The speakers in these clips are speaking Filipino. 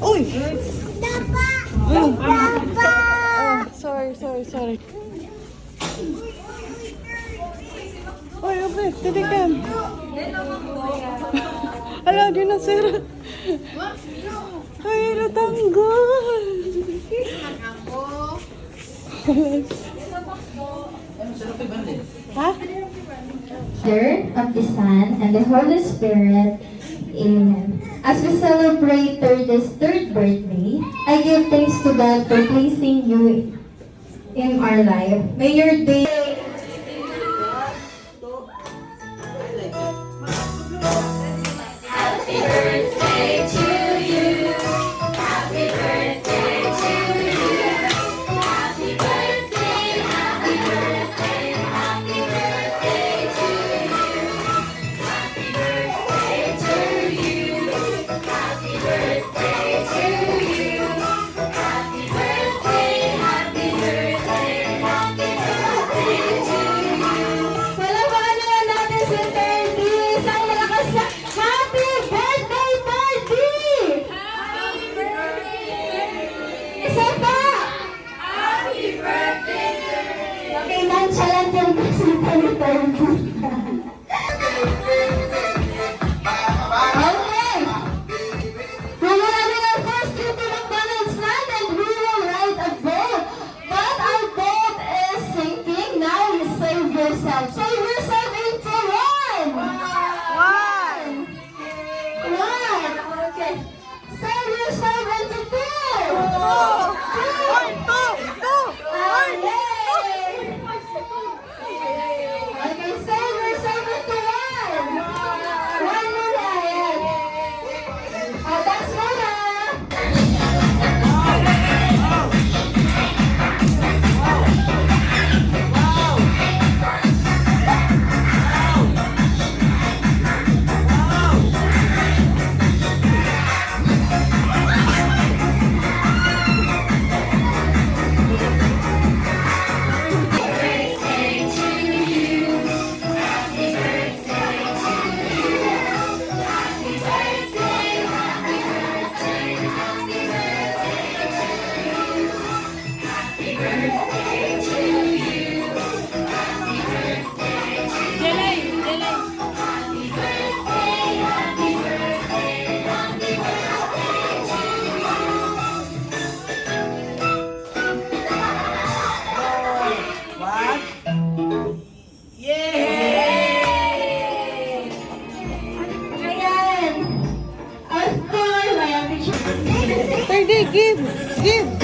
Uy! Dapa! Oh, Dapa! sorry. Uy, ubi, titikan. Ala, di na sira. Ay, natanggol. Ha? Of the Son and the Holy Spirit. Amen. As we celebrate this third birthday, I give thanks to God for placing you in our life. May your day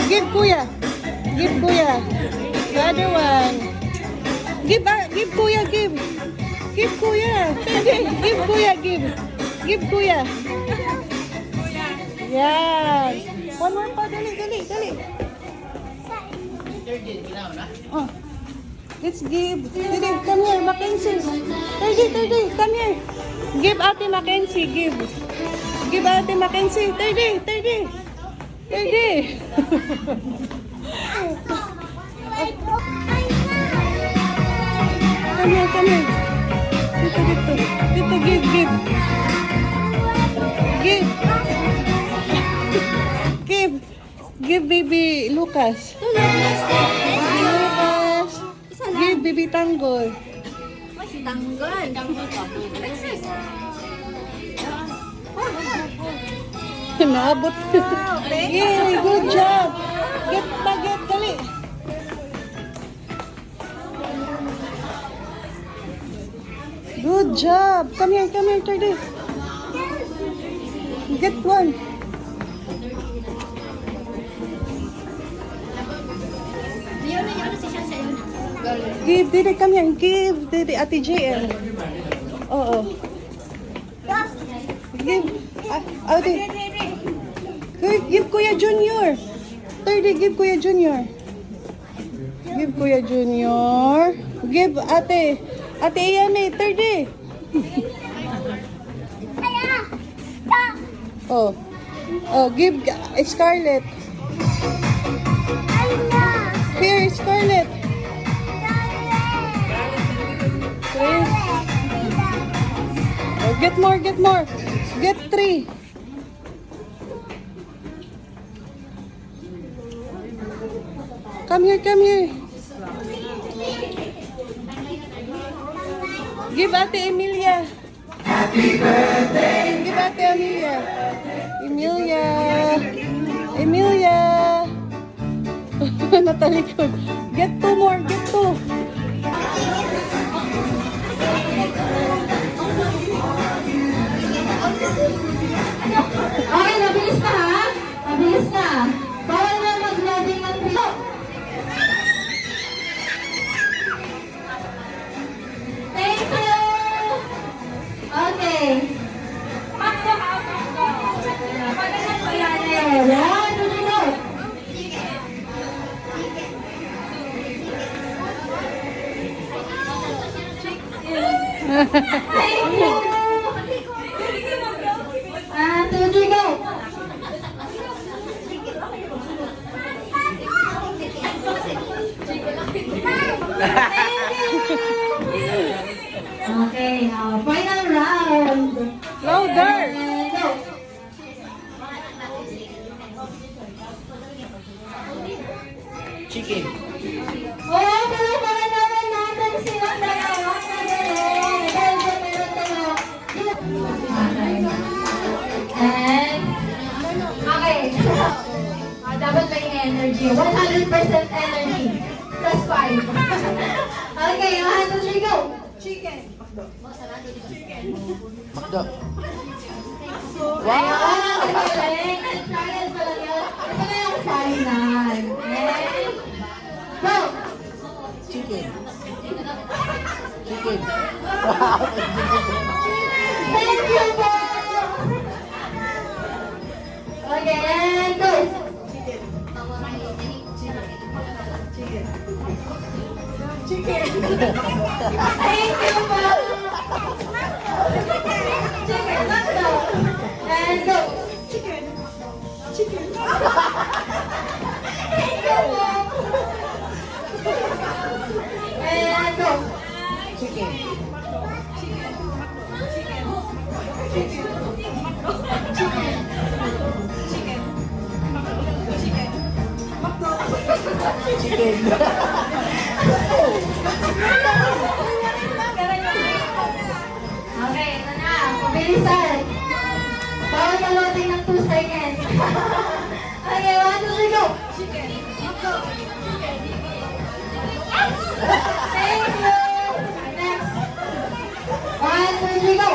Give kuya. Give kuya. The other one. Give kuya, give. Give kuya. Give kuya, give. Give kuya. Yeah. One more pa, dali. Oh. Let's give. Dali, come here, Mackenzie. 30, come here. Give Ate Mackenzie, give. Give Ate Mackenzie. 30. Come here. Dito, give. Give baby Lucas. Give baby Tanggol. Naabot. Yay, good job. Get, dali. Good job. Come here, Teddy. Get one. Give, Didi, come here. Give, Didi, Ate JL. Oo. Give. Give Kuya Junior. 30, give Kuya Junior. Give Kuya Junior. Give Ate Iyame, 30. Oh, give Scarlett. Here, Scarlett. Oh, get more. Get 3. Come here, come here. Give Ate Emilia. Give Ate Emilia. Emilia. Emilia. Natalikod. Get two more, get two. Okay, mabilis na ha? Mabilis na. Bawal na mag-loading ng pilo. Thank you! Okay. One, two, three, go! Thank you! One, two, three, go! Okay, final round. Louder. And go. Chicken. Oh, palakpakan naman natin silang dalawa. Magaling. Dahil meron tayo. And, okay. Dapat may energy. 100% energy. Plus 5. Okay, 1, 2, 3, go. Makdo. Wow! Galing! Trial pa lang yun. Ito na yung final. And, go! Chicken. Chicken. Thank you po! Okay, and go! Thank you po! Chicken, let's go! And go! Thank you po! And go! Chicken. Chicken. Okay, ito na. Pabilisan. Bawal na loading ng 2 seconds. Okay, 1, 2, 3, go! Thank you! Next. 1, 2, 3, go!